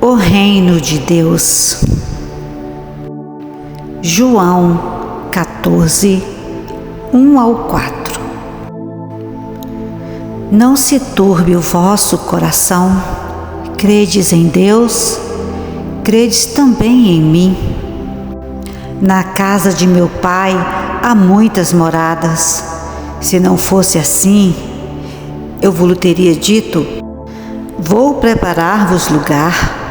O reino de Deus. João 14, 1-4. Não se turbe o vosso coração, credes em Deus, credes também em mim. Na casa de meu Pai há muitas moradas. Se não fosse assim, eu vos teria dito: vou preparar-vos lugar.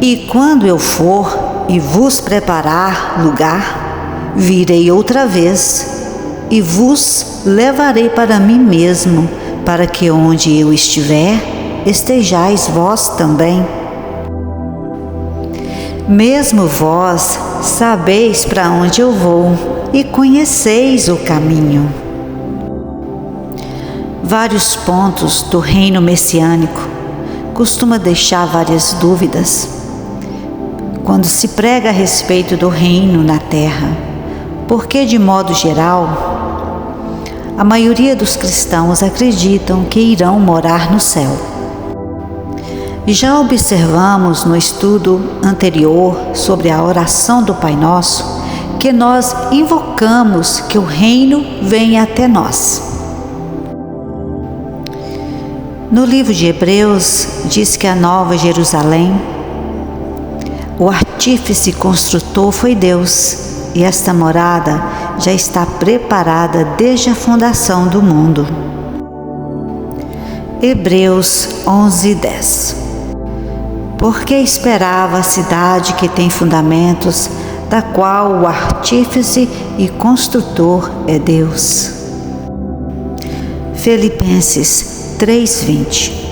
E quando eu for e vos preparar lugar, virei outra vez e vos levarei para mim mesmo, para que onde eu estiver, estejais vós também. Mesmo vós sabeis para onde eu vou e conheceis o caminho. Vários pontos do reino messiânico costuma deixar várias dúvidas quando se prega a respeito do reino na terra, porque, de modo geral, a maioria dos cristãos acreditam que irão morar no céu. Já observamos no estudo anterior sobre a oração do Pai Nosso que nós invocamos que o reino venha até nós. No livro de Hebreus diz que a Nova Jerusalém, o artífice construtor foi Deus, e esta morada já está preparada desde a fundação do mundo. Hebreus 11:10. Porque esperava a cidade que tem fundamentos, da qual o artífice e construtor é Deus. Filipenses 3:20.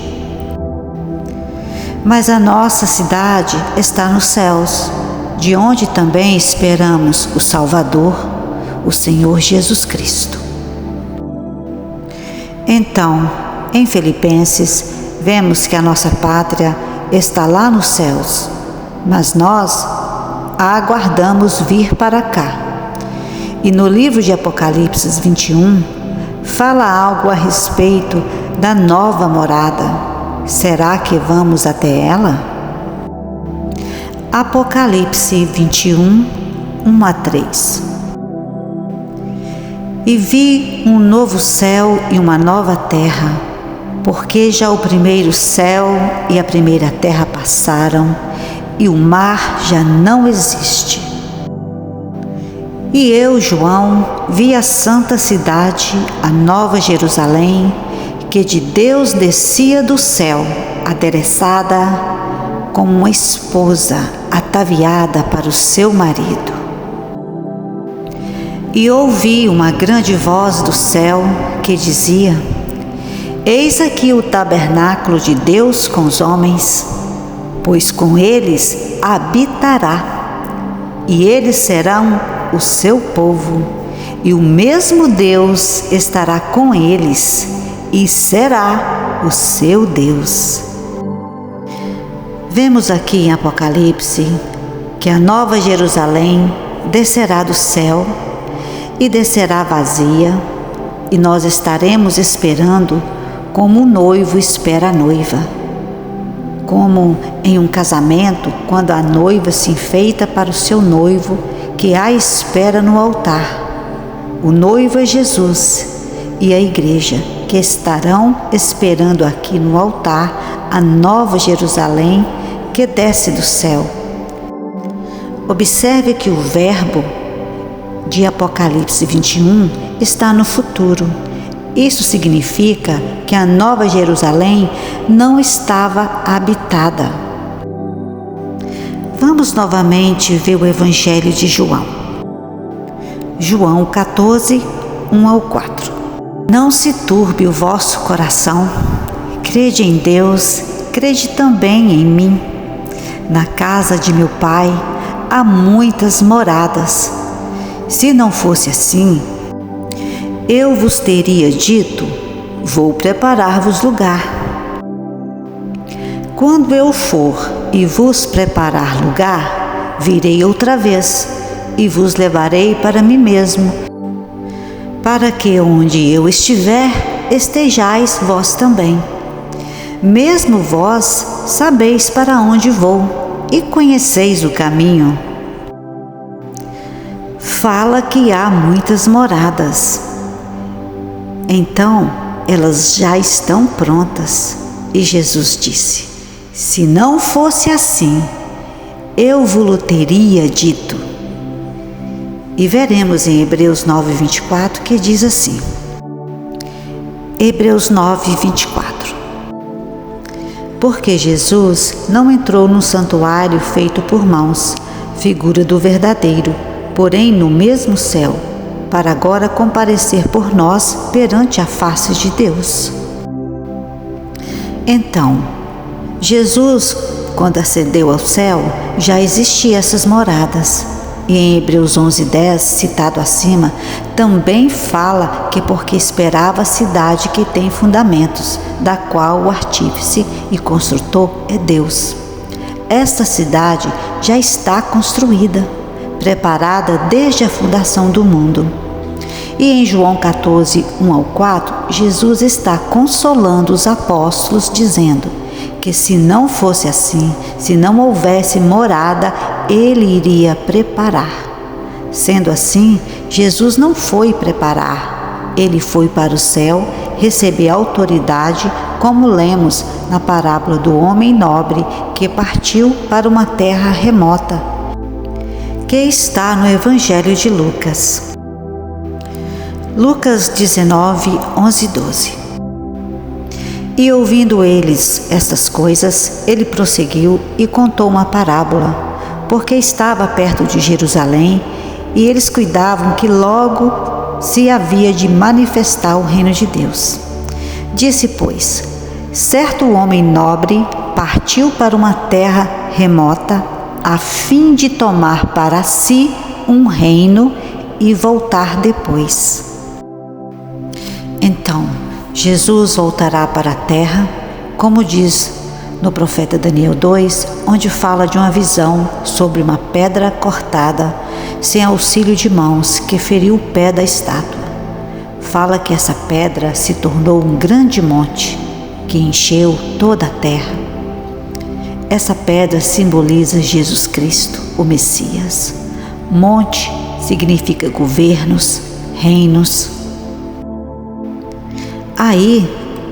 Mas a nossa cidade está nos céus, de onde também esperamos o Salvador, o Senhor Jesus Cristo. Então, em Filipenses, vemos que a nossa pátria está lá nos céus, mas nós a aguardamos vir para cá. E no livro de Apocalipse 21, fala algo a respeito da nova morada. Será que vamos até ela? Apocalipse 21, 1-3. E vi um novo céu e uma nova terra, porque já o primeiro céu e a primeira terra passaram, e o mar já não existe. E eu, João, vi a santa cidade, a nova Jerusalém, que de Deus descia do céu, adereçada como uma esposa ataviada para o seu marido. E ouvi uma grande voz do céu que dizia: Eis aqui o tabernáculo de Deus com os homens, pois com eles habitará, e eles serão o seu povo, e o mesmo Deus estará com eles, e será o seu Deus. Vemos aqui em Apocalipse que a nova Jerusalém descerá do céu e descerá vazia, e nós estaremos esperando como o noivo espera a noiva. Como em um casamento, quando a noiva se enfeita para o seu noivo, que a espera no altar. O noivo é Jesus e a igreja, que estarão esperando aqui no altar a nova Jerusalém que desce do céu. Observe que o verbo de Apocalipse 21 está no futuro. Isso significa que a nova Jerusalém não estava habitada. Vamos novamente ver o Evangelho de João. João 14, 1-4. Não se turbe o vosso coração, crede em Deus, crede também em mim. Na casa de meu Pai há muitas moradas. Se não fosse assim, eu vos teria dito: vou preparar-vos lugar. Quando eu for e vos preparar lugar, virei outra vez e vos levarei para mim mesmo, para que onde eu estiver, estejais vós também. Mesmo vós sabeis para onde vou e conheceis o caminho. Fala que há muitas moradas. Então, elas já estão prontas. E Jesus disse: se não fosse assim, eu vos teria dito. E veremos em Hebreus 9:24 que diz assim. Hebreus 9:24. Porque Jesus não entrou no santuário feito por mãos, figura do verdadeiro, porém no mesmo céu, para agora comparecer por nós perante a face de Deus. Então, Jesus, quando ascendeu ao céu, já existiam essas moradas. E em Hebreus 11:10, citado acima, também fala que porque esperava a cidade que tem fundamentos, da qual o artífice e construtor é Deus. Esta cidade já está construída, preparada desde a fundação do mundo. E em João 14:1-4, Jesus está consolando os apóstolos, dizendo que se não fosse assim, se não houvesse morada, ele iria preparar. Sendo assim, Jesus não foi preparar, ele foi para o céu receber autoridade, como lemos na parábola do homem nobre que partiu para uma terra remota, que está no Evangelho de Lucas. Lucas 19:11-12. E ouvindo eles estas coisas, ele prosseguiu e contou uma parábola, porque estava perto de Jerusalém, e eles cuidavam que logo se havia de manifestar o reino de Deus. Disse, pois, certo homem nobre partiu para uma terra remota, a fim de tomar para si um reino e voltar depois. Então, Jesus voltará para a terra, como diz no profeta Daniel 2, onde fala de uma visão sobre uma pedra cortada, sem auxílio de mãos, que feriu o pé da estátua. Fala que essa pedra se tornou um grande monte, que encheu toda a terra. Essa pedra simboliza Jesus Cristo, o Messias. Monte significa governos, reinos. Aí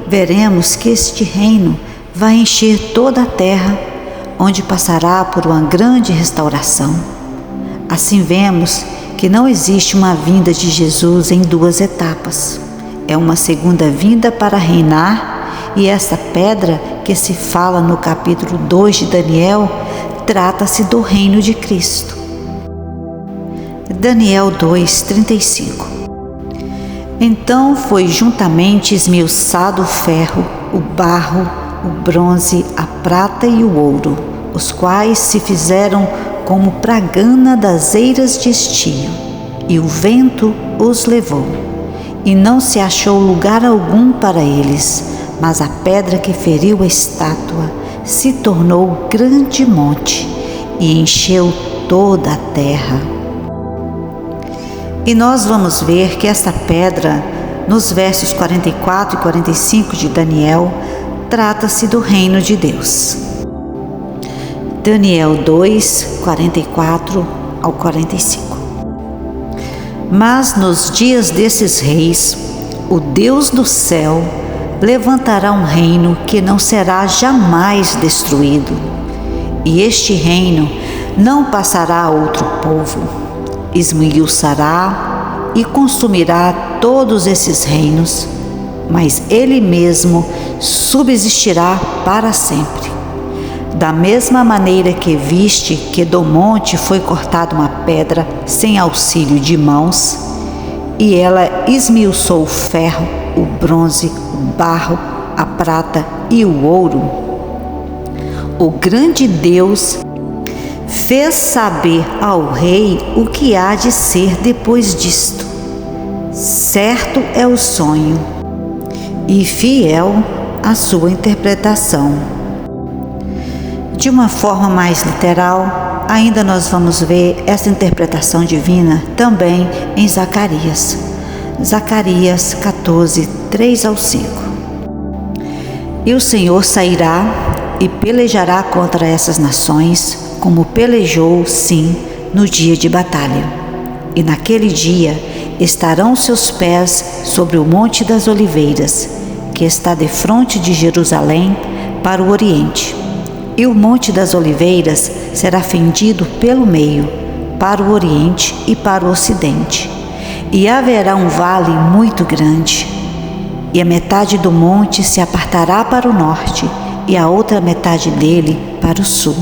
veremos que este reino vai encher toda a terra, onde passará por uma grande restauração. Assim vemos que não existe uma vinda de Jesus em duas etapas. É uma segunda vinda para reinar, e essa pedra que se fala no capítulo 2 de Daniel, trata-se do reino de Cristo. Daniel 2:35. Então foi juntamente esmiuçado o ferro, o barro, o bronze, a prata e o ouro, os quais se fizeram como pragana das eiras de estio, e o vento os levou, e não se achou lugar algum para eles, mas a pedra que feriu a estátua se tornou grande monte, e encheu toda a terra. E nós vamos ver que esta pedra, nos versos 44 e 45 de Daniel, trata-se do reino de Deus. Daniel 2, 44-45. Mas nos dias desses reis, o Deus do céu levantará um reino que não será jamais destruído, e este reino não passará a outro povo. Esmiuçará e consumirá todos esses reinos, mas ele mesmo subsistirá para sempre. Da mesma maneira que viste que do monte foi cortada uma pedra sem auxílio de mãos, e ela esmiuçou o ferro, o bronze, o barro, a prata e o ouro, o grande Deus fez saber ao rei o que há de ser depois disto. Certo é o sonho, e fiel a sua interpretação. De uma forma mais literal, ainda nós vamos ver essa interpretação divina também em Zacarias. Zacarias 14, 3-5. E o Senhor sairá e pelejará contra essas nações, como pelejou, sim, no dia de batalha. E naquele dia estarão seus pés sobre o Monte das Oliveiras, que está defronte de Jerusalém para o oriente. E o Monte das Oliveiras será fendido pelo meio, para o oriente e para o ocidente. E haverá um vale muito grande, e a metade do monte se apartará para o norte, e a outra metade dele para o sul.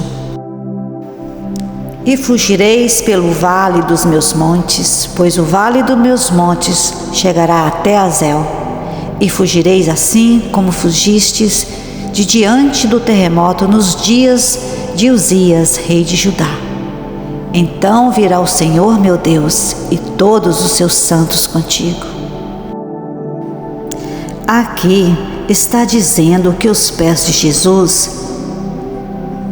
E fugireis pelo vale dos meus montes, pois o vale dos meus montes chegará até Azel. E fugireis assim como fugistes de diante do terremoto nos dias de Uzias, rei de Judá. Então virá o Senhor meu Deus e todos os seus santos contigo. Aqui está dizendo que os pés de Jesus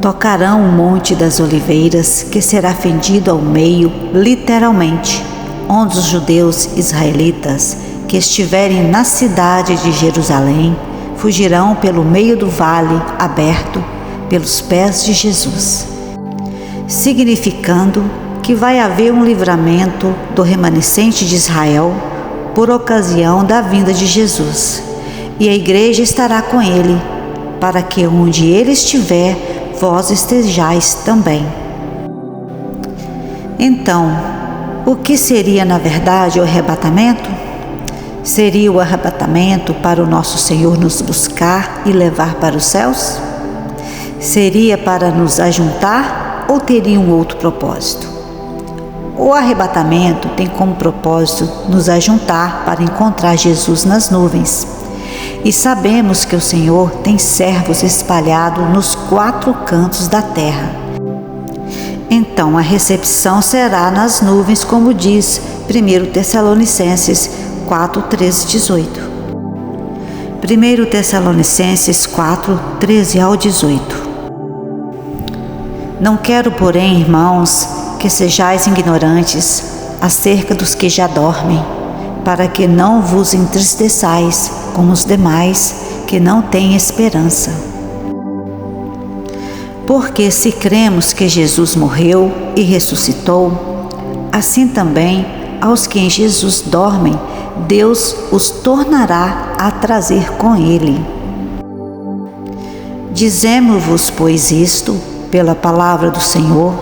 tocarão o Monte das Oliveiras, que será fendido ao meio, literalmente, onde os judeus israelitas que estiverem na cidade de Jerusalém fugirão pelo meio do vale aberto pelos pés de Jesus, significando que vai haver um livramento do remanescente de Israel por ocasião da vinda de Jesus, e a igreja estará com ele, para que onde ele estiver, vós estejais também. Então, o que seria na verdade o arrebatamento? Seria o arrebatamento para o nosso Senhor nos buscar e levar para os céus? Seria para nos ajuntar ou teria um outro propósito? O arrebatamento tem como propósito nos ajuntar para encontrar Jesus nas nuvens. E sabemos que o Senhor tem servos espalhados nos 4 cantos da terra. Então a recepção será nas nuvens, como diz 1 Tessalonicenses 4, 13 e 18. 1 Tessalonicenses 4, 13 ao 18. Não quero, porém, irmãos, que sejais ignorantes acerca dos que já dormem, para que não vos entristeçais como os demais que não têm esperança. Porque se cremos que Jesus morreu e ressuscitou, assim também aos que em Jesus dormem, Deus os tornará a trazer com ele. Dizemo-vos, pois, isto, pela palavra do Senhor,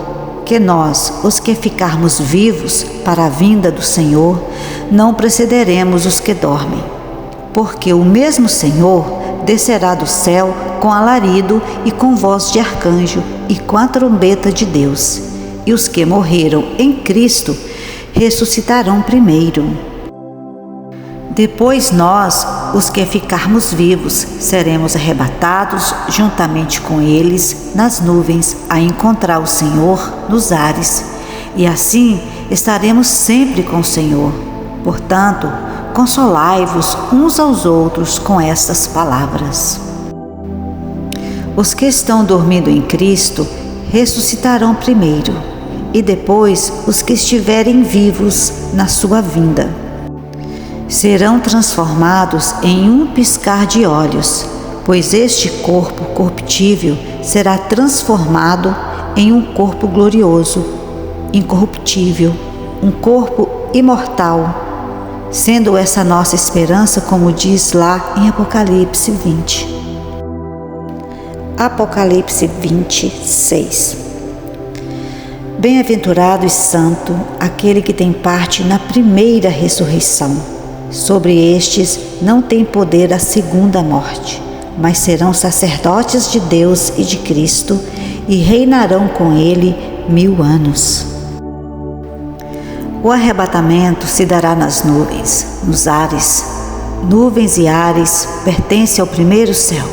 que nós, os que ficarmos vivos para a vinda do Senhor, não precederemos os que dormem. Porque o mesmo Senhor descerá do céu com alarido e com voz de arcanjo e com a trombeta de Deus, e os que morreram em Cristo ressuscitarão primeiro. Depois nós, os que ficarmos vivos, seremos arrebatados juntamente com eles nas nuvens a encontrar o Senhor nos ares, e assim estaremos sempre com o Senhor. Portanto, consolai-vos uns aos outros com estas palavras. Os que estão dormindo em Cristo ressuscitarão primeiro, e depois os que estiverem vivos na sua vinda. Serão transformados em um piscar de olhos, pois este corpo corruptível será transformado em um corpo glorioso, incorruptível, um corpo imortal, sendo essa nossa esperança, como diz lá em Apocalipse 20. Apocalipse 26. Bem-aventurado e santo aquele que tem parte na primeira ressurreição. Sobre estes não tem poder a segunda morte, mas serão sacerdotes de Deus e de Cristo e reinarão com ele 1000 anos. O arrebatamento se dará nas nuvens, nos ares. Nuvens e ares pertencem ao primeiro céu.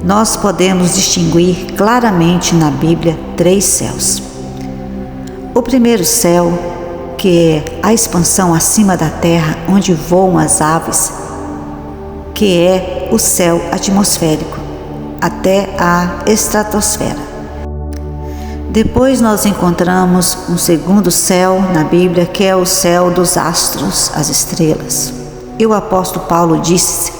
Nós podemos distinguir claramente na Bíblia 3 céus. O primeiro céu, que é a expansão acima da terra, onde voam as aves, que é o céu atmosférico, até a estratosfera. Depois nós encontramos um segundo céu na Bíblia, que é o céu dos astros, as estrelas. E o apóstolo Paulo disse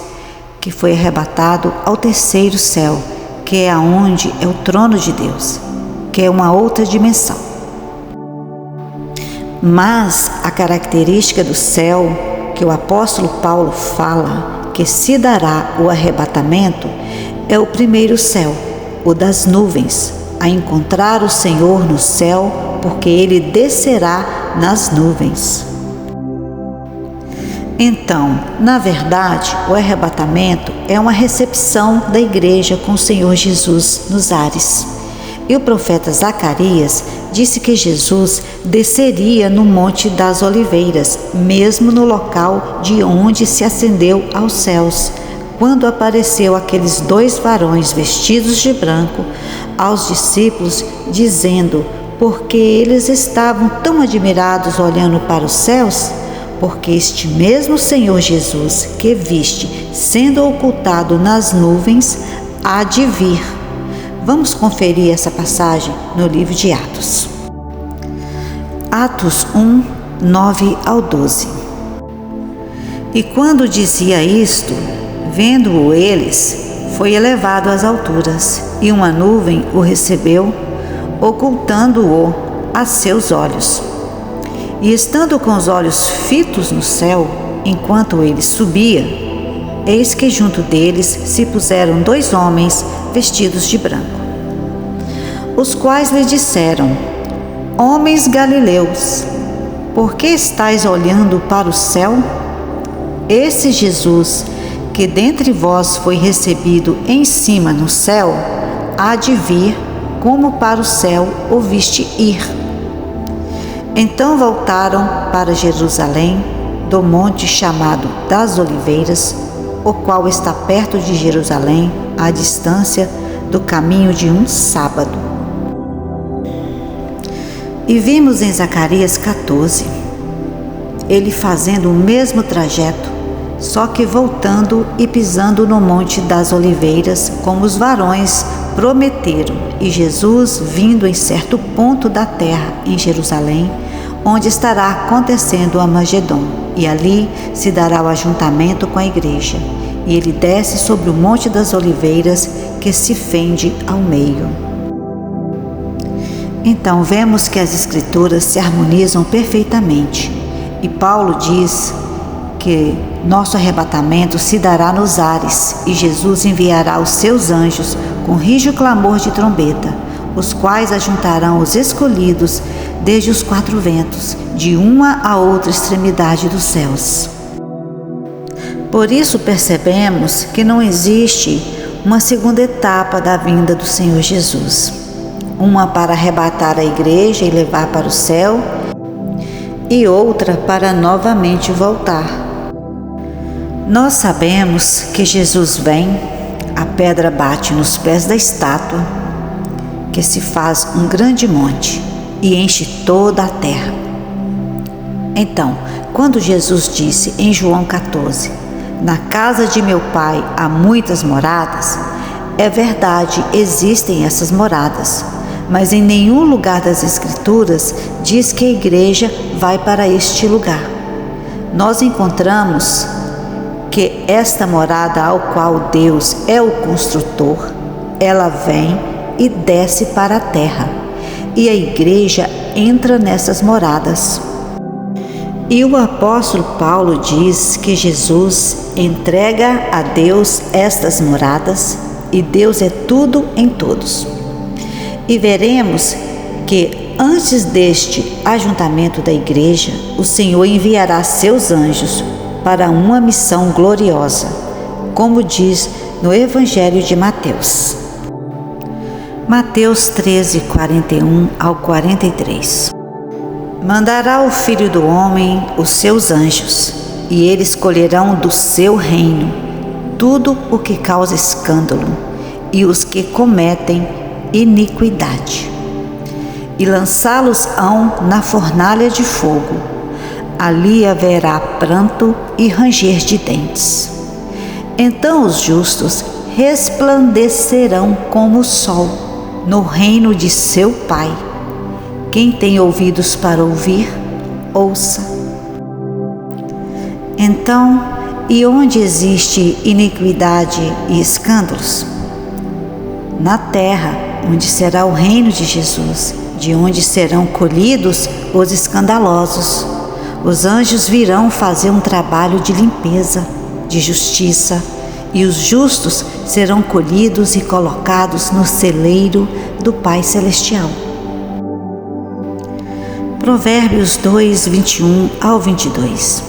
que foi arrebatado ao terceiro céu, que é aonde é o trono de Deus, que é uma outra dimensão. Mas a característica do céu que o apóstolo Paulo fala que se dará o arrebatamento é o primeiro céu, o das nuvens, a encontrar o Senhor no céu, porque ele descerá nas nuvens. Então, na verdade, o arrebatamento é uma recepção da igreja com o Senhor Jesus nos ares. E o profeta Zacarias disse que Jesus desceria no Monte das Oliveiras, mesmo no local de onde se ascendeu aos céus, quando apareceu aqueles 2 varões vestidos de branco aos discípulos, dizendo: porque eles estavam tão admirados olhando para os céus? Porque este mesmo Senhor Jesus que viste sendo ocultado nas nuvens há de vir. Vamos conferir essa passagem no livro de Atos. Atos 1, 9 ao 12. E quando dizia isto, vendo-o eles, foi elevado às alturas, e uma nuvem o recebeu, ocultando-o a seus olhos. E estando com os olhos fitos no céu, enquanto ele subia, eis que junto deles se puseram 2 homens vestidos de branco, os quais lhe disseram: homens galileus, por que estáis olhando para o céu? Esse Jesus, que dentre vós foi recebido em cima no céu, há de vir, como para o céu o viste ir. Então voltaram para Jerusalém, do monte chamado das Oliveiras, o qual está perto de Jerusalém, à distância do caminho de um sábado. E vimos em Zacarias 14, ele fazendo o mesmo trajeto, só que voltando e pisando no Monte das Oliveiras, como os varões prometeram, e Jesus vindo em certo ponto da terra, em Jerusalém, onde estará acontecendo o Armagedom, e ali se dará o ajuntamento com a igreja, e ele desce sobre o Monte das Oliveiras, que se fende ao meio. Então vemos que as Escrituras se harmonizam perfeitamente, e Paulo diz que nosso arrebatamento se dará nos ares, e Jesus enviará os seus anjos com rijo clamor de trombeta, os quais ajuntarão os escolhidos desde os 4 ventos, de uma a outra extremidade dos céus. Por isso percebemos que não existe uma segunda etapa da vinda do Senhor Jesus, uma para arrebatar a igreja e levar para o céu, e outra para novamente voltar. Nós sabemos que Jesus vem, a pedra bate nos pés da estátua, que se faz um grande monte e enche toda a terra. Então, quando Jesus disse em João 14, na casa de meu Pai há muitas moradas, é verdade, existem essas moradas, mas em nenhum lugar das Escrituras diz que a igreja vai para este lugar. Nós encontramos que esta morada ao qual Deus é o construtor, ela vem e desce para a terra, e a igreja entra nessas moradas. E o apóstolo Paulo diz que Jesus entrega a Deus estas moradas, e Deus é tudo em todos. E veremos que antes deste ajuntamento da igreja, o Senhor enviará seus anjos para uma missão gloriosa, como diz no Evangelho de Mateus. Mateus 13, 41 ao 43. Mandará o Filho do Homem os seus anjos, e eles colherão do seu reino tudo o que causa escândalo e os que cometem iniquidade, e lançá-los-ão na fornalha de fogo. Ali haverá pranto e ranger de dentes. Então os justos resplandecerão como o sol no reino de seu Pai. Quem tem ouvidos para ouvir, ouça. Então E onde existe iniquidade e escândalos? Na terra, onde será o reino de Jesus, de onde serão colhidos os escandalosos. Os anjos virão fazer um trabalho de limpeza, de justiça, e os justos serão colhidos e colocados no celeiro do Pai Celestial. Provérbios 2, 21 ao 22.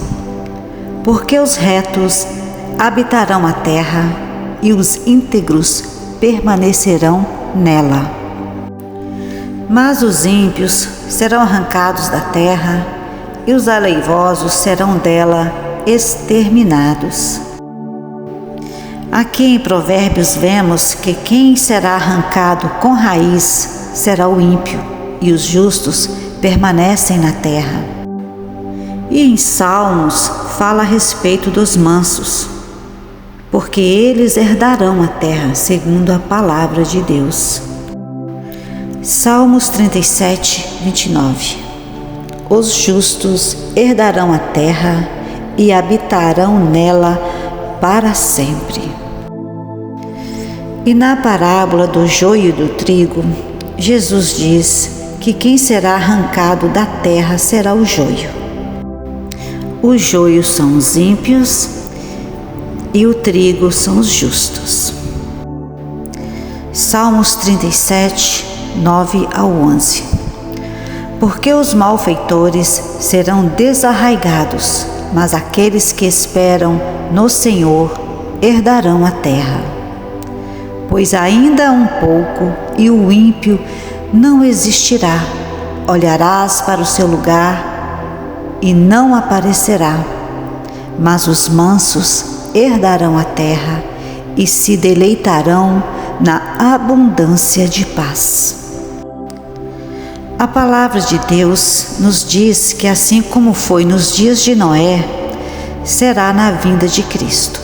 Porque os retos habitarão a terra e os íntegros permanecerão nela. Mas os ímpios serão arrancados da terra e os aleivosos serão dela exterminados. Aqui em Provérbios vemos que quem será arrancado com raiz será o ímpio, e os justos permanecem na terra. E em Salmos fala a respeito dos mansos, porque eles herdarão a terra, segundo a palavra de Deus. Salmos 37, 29. Os justos herdarão a terra e habitarão nela para sempre. E na parábola do joio e do trigo, Jesus diz que quem será arrancado da terra será o joio. O joio são os ímpios e o trigo são os justos. Salmos 37, 9 ao 11. Porque os malfeitores serão desarraigados, mas aqueles que esperam no Senhor herdarão a terra. Pois ainda um pouco e o ímpio não existirá. Olharás para o seu lugar e não aparecerá. Mas os mansos herdarão a terra e se deleitarão na abundância de paz. A palavra de Deus nos diz que assim como foi nos dias de Noé, será na vinda de Cristo.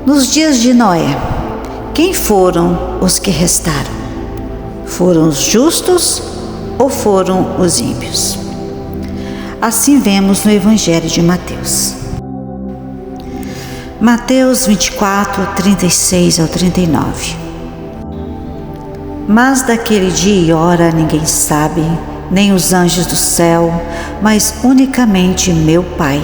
Nos dias de Noé, quem foram os que restaram? Foram os justos ou foram os ímpios? Assim vemos no Evangelho de Mateus. Mateus 24, 36 ao 39. Mas daquele dia e hora ninguém sabe, nem os anjos do céu, mas unicamente meu Pai.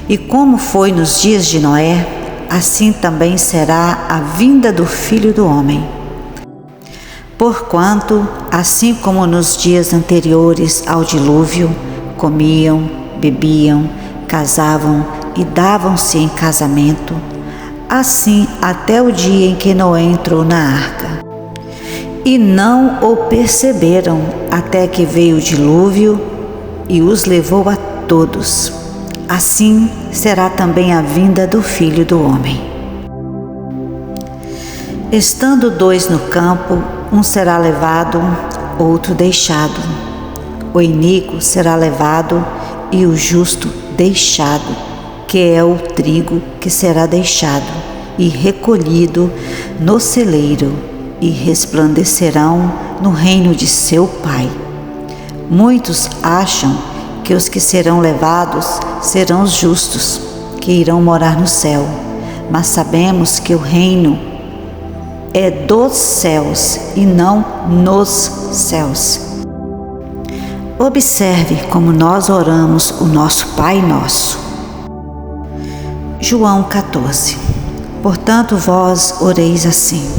E como foi nos dias de Noé, assim também será a vinda do Filho do Homem. Porquanto, assim como nos dias anteriores ao dilúvio, comiam, bebiam, casavam e davam-se em casamento, assim até o dia em que Noé entrou na arca. E não o perceberam até que veio o dilúvio e os levou a todos. Assim será também a vinda do Filho do Homem. Estando dois no campo, um será levado, outro deixado. O iníquo será levado e o justo deixado, que é o trigo que será deixado e recolhido no celeiro, e resplandecerão no reino de seu Pai. Muitos acham que os que serão levados serão os justos, que irão morar no céu, mas sabemos que o reino é dos céus e não nos céus. Observe como nós oramos o nosso Pai Nosso. João 14. Portanto, vós oreis assim: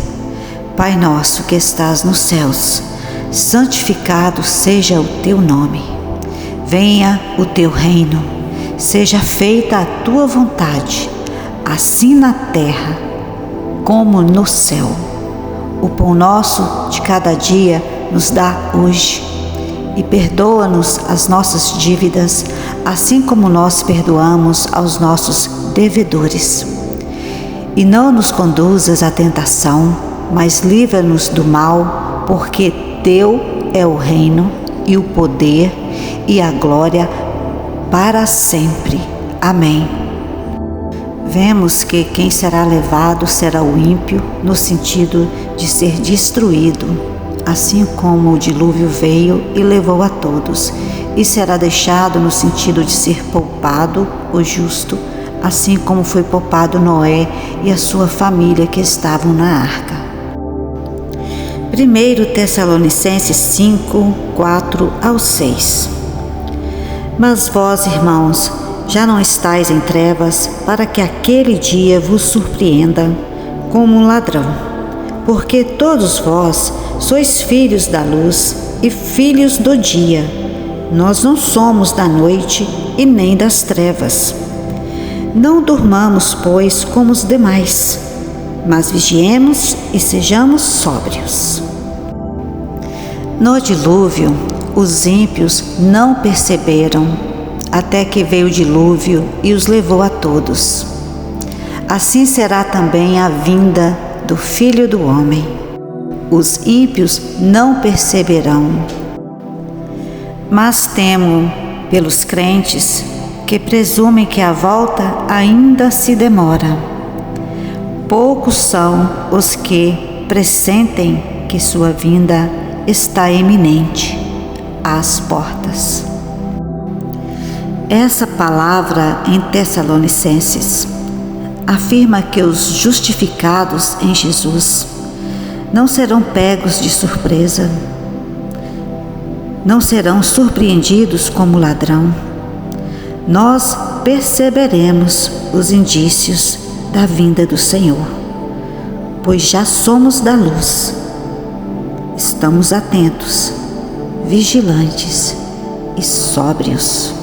Pai nosso que estás nos céus, santificado seja o teu nome. Venha o teu reino, seja feita a tua vontade, assim na terra como no céu. O pão nosso de cada dia nos dá hoje, e perdoa-nos as nossas dívidas, assim como nós perdoamos aos nossos devedores. E não nos conduzas à tentação, mas livra-nos do mal, porque teu é o reino e o poder e a glória para sempre. Amém. Vemos que quem será levado será o ímpio, no sentido de ser destruído, assim como o dilúvio veio e levou a todos, e será deixado no sentido de ser poupado o justo, assim como foi poupado Noé e a sua família que estavam na arca. 1 Tessalonicenses 5, 4 ao 6. Mas vós, irmãos, já não estáis em trevas, para que aquele dia vos surpreenda como um ladrão. Porque todos vós sois filhos da luz e filhos do dia. Nós não somos da noite e nem das trevas. Não durmamos, pois, como os demais, mas vigiemos e sejamos sóbrios. No dilúvio, os ímpios não perceberam, até que veio o dilúvio e os levou a todos. Assim será também a vinda do Filho do Homem. Os ímpios não perceberão. Mas temo pelos crentes que presumem que a volta ainda se demora. Poucos são os que pressentem que sua vinda está iminente, às portas. Essa palavra em Tessalonicenses afirma que os justificados em Jesus não serão pegos de surpresa, não serão surpreendidos como ladrão. Nós perceberemos os indícios da vinda do Senhor, pois já somos da luz. Estamos atentos, vigilantes e sóbrios.